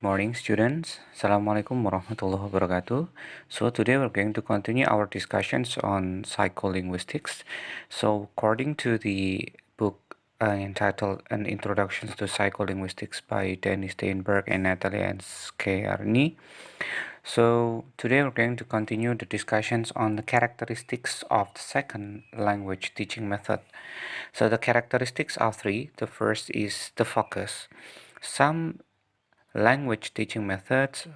Morning students, Assalamualaikum warahmatullahi wabarakatuh. So today we're going to continue our discussions on psycholinguistics. So according to the book entitled An Introduction to Psycholinguistics by Danny Steinberg and Natalia Schiarni. So today we're going to continue the discussions on the characteristics of the second language teaching method. So the characteristics are three. The first is the focus. Some language teaching methods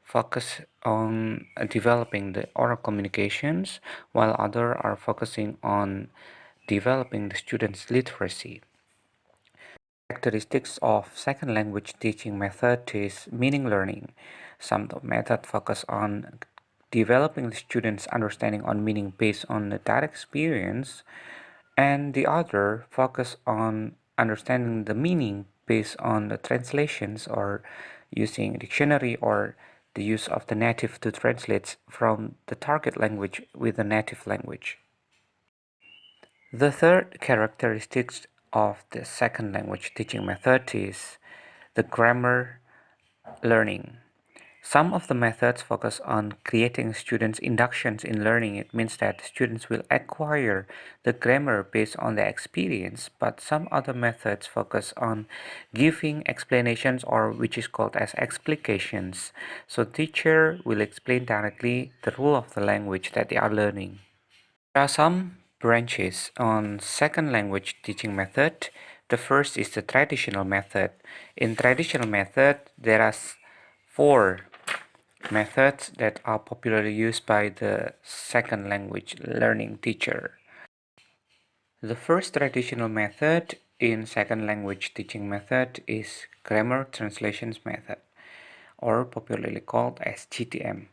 focus on developing the oral communications, while others are focusing on developing the students' literacy. Characteristics of second language teaching method is meaning learning. Some methods focus on developing the students' understanding on meaning based on the direct experience, and the other focus on understanding the meaning based on the translations or using a dictionary or the use of the native to translate from the target language with the native language. The third characteristic of the second language teaching method is the grammar learning. Some of the methods focus on creating students' inductions in learning. It means that students will acquire the grammar based on their experience, but some other methods focus on giving explanations, or which is called as explications. So teacher will explain directly the rule of the language that they are learning. There are some branches on second language teaching method. The first is the traditional method. In traditional method, there are four methods that are popularly used by the second language learning teacher. The first traditional method in second language teaching method is grammar translations method, or popularly called as GTM.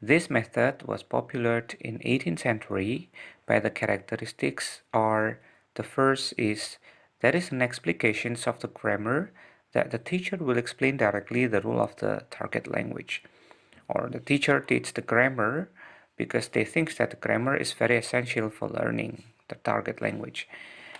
This method was popular in 18th century by the characteristics are the first is there is an explication of the grammar that the teacher will explain directly the rule of the target language, or the teacher teaches the grammar because they think that the grammar is very essential for learning the target language.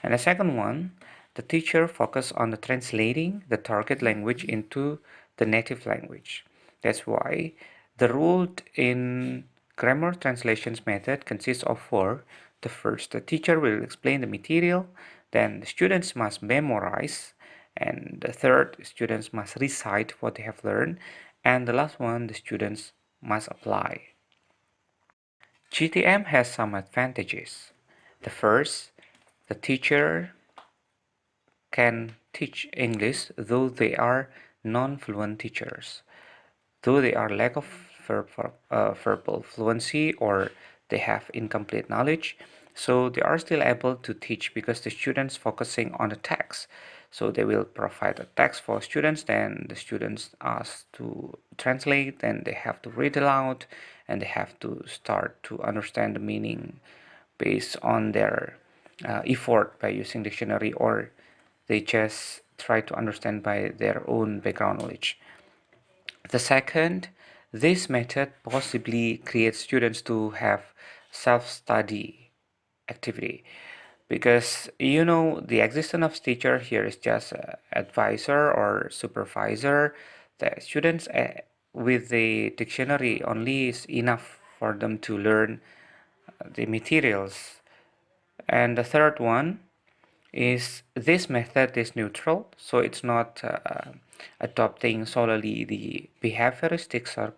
And the second one, the teacher focus on the translating the target language into the native language. That's why the rule in grammar translations method consists of four. The first, the teacher will explain the material, then the students must memorize, and the third, students must recite what they have learned, and the last one, the students must apply. GTM has some advantages. The first, the teacher can teach English though they are non-fluent teachers, though they are lack of verbal fluency or they have incomplete knowledge, so they are still able to teach because the students focusing on the text. So they will provide a text for students, then the students ask to translate, then they have to read aloud, and they have to start to understand the meaning based on their effort by using dictionary, or they just try to understand by their own background knowledge. The second, this method possibly creates students to have self-study activity, because the existence of teacher here is just advisor or supervisor. The students with the dictionary only is enough for them to learn the materials. And the third one is this method is neutral, so it's not adopting solely the behavioristics or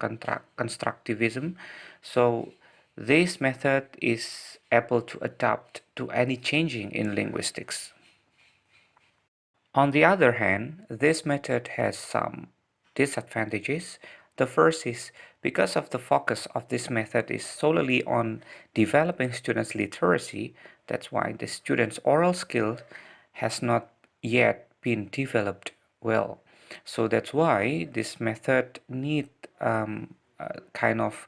constructivism. So this method is able to adapt to any changing in linguistics. On the other hand, this method has some disadvantages. The first is because of the focus of this method is solely on developing students' literacy, that's why the students' oral skill has not yet been developed well. So that's why this method need kind of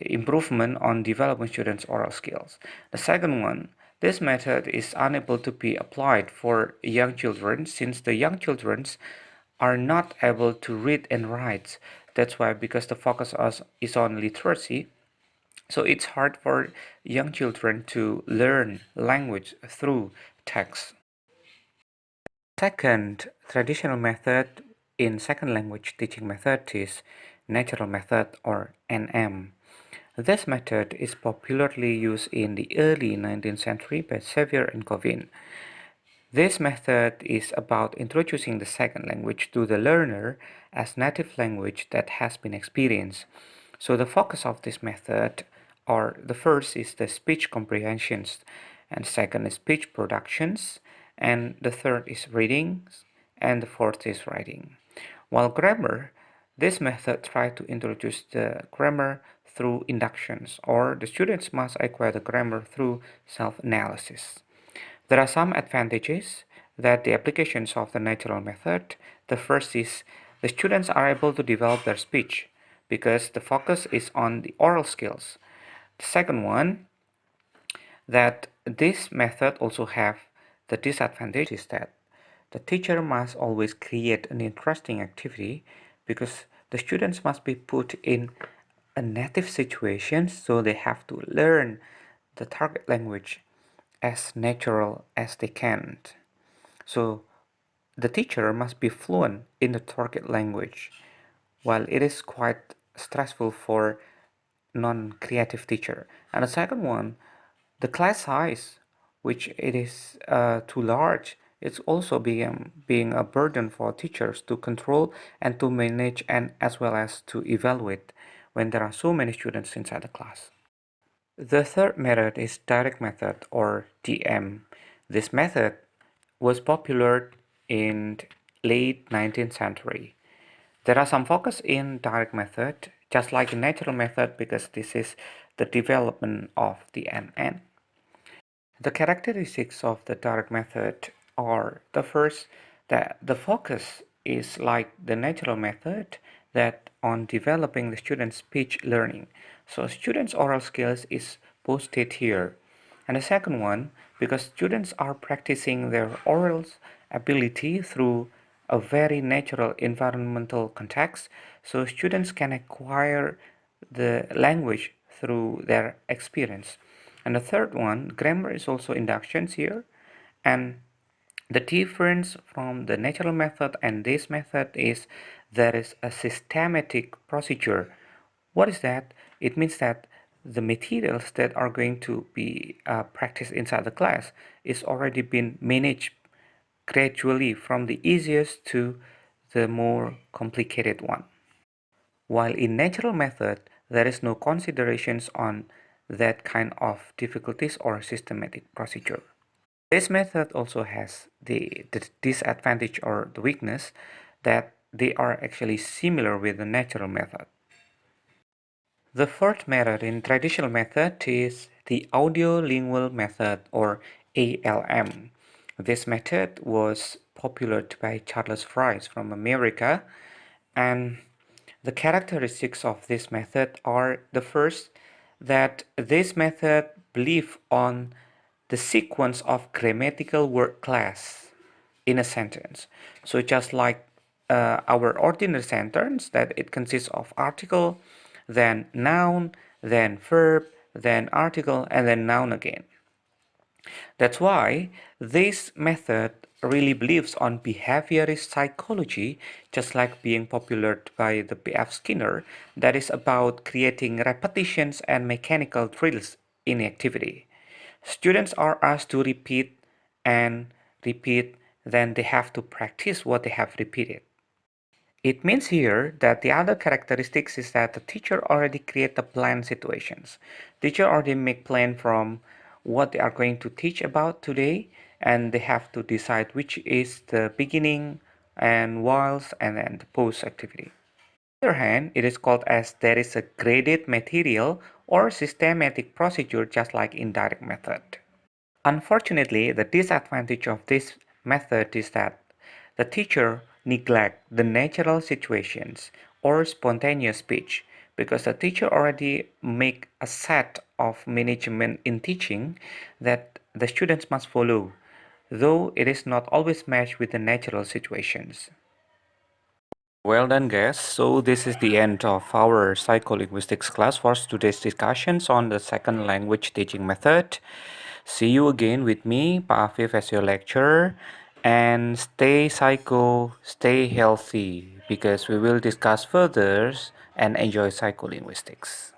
improvement on developing students' oral skills. The second one, this method is unable to be applied for young children since the young children are not able to read and write. That's why, because the focus is on literacy, so it's hard for young children to learn language through text. Second traditional method in second language teaching method is natural method or NM. This method is popularly used in the early 19th century by Xavier and Govin. This method is about introducing the second language to the learner as native language that has been experienced. So the focus of this method, or the first is the speech comprehensions, and second is speech productions, and the third is reading, and the fourth is writing. While grammar, this method tries to introduce the grammar through inductions, or the students must acquire the grammar through self-analysis. There are some advantages that the applications of the natural method. The first is the students are able to develop their speech because the focus is on the oral skills. The second one, that this method also have the disadvantage is that the teacher must always create an interesting activity because the students must be put in a native situation, so they have to learn the target language as natural as they can. So the teacher must be fluent in the target language, while it is quite stressful for non-creative teacher. And the second one, the class size, which it is too large, it's also being a burden for teachers to control and to manage and as well as to evaluate when there are so many students inside the class. The third method is direct method or DM. This method was popular in late 19th century. There are some focus in direct method, just like in natural method, because this is the development of the NN. The characteristics of the direct method are the first, that the focus is like the natural method, that on developing the student's speech learning. So students' oral skills is posted here. And the second one, because students are practicing their oral ability through a very natural environmental context, so students can acquire the language through their experience. And the third one, grammar is also inductions here. And the difference from the natural method and this method is there is a systematic procedure. What is that? It means that the materials that are going to be practiced inside the class is already been managed gradually from the easiest to the more complicated one. While in natural method, there is no considerations on that kind of difficulties or systematic procedure. This method also has the disadvantage or the weakness that they are actually similar with the natural method. The fourth method in traditional method is the audio-lingual method or ALM. This method was popular by Charles Fries from America, and the characteristics of this method are the first, that this method believes on the sequence of grammatical word class in a sentence. So just like our ordinary sentence, that it consists of article, then noun, then verb, then article, and then noun again. That's why this method really believes on behaviorist psychology, just like being popular by the P.F. Skinner, that is about creating repetitions and mechanical drills in activity. Students are asked to repeat and repeat, then they have to practice what they have repeated. It means here that the other characteristics is that the teacher already create the plan situations. Teacher already make plan from what they are going to teach about today, and they have to decide which is the beginning and whilst and then the post activity. On the other hand, it is called as there is a graded material or systematic procedure, just like in direct method. Unfortunately, the disadvantage of this method is that the teacher neglect the natural situations or spontaneous speech, because the teacher already make a set of management in teaching that the students must follow, though it is not always matched with the natural situations. Well done, guys. So this is the end of our psycholinguistics class for today's discussions on the second language teaching method. See you again with me, Pa Afif, as your lecturer. And stay psycho, stay healthy. because we will discuss further and enjoy psycholinguistics.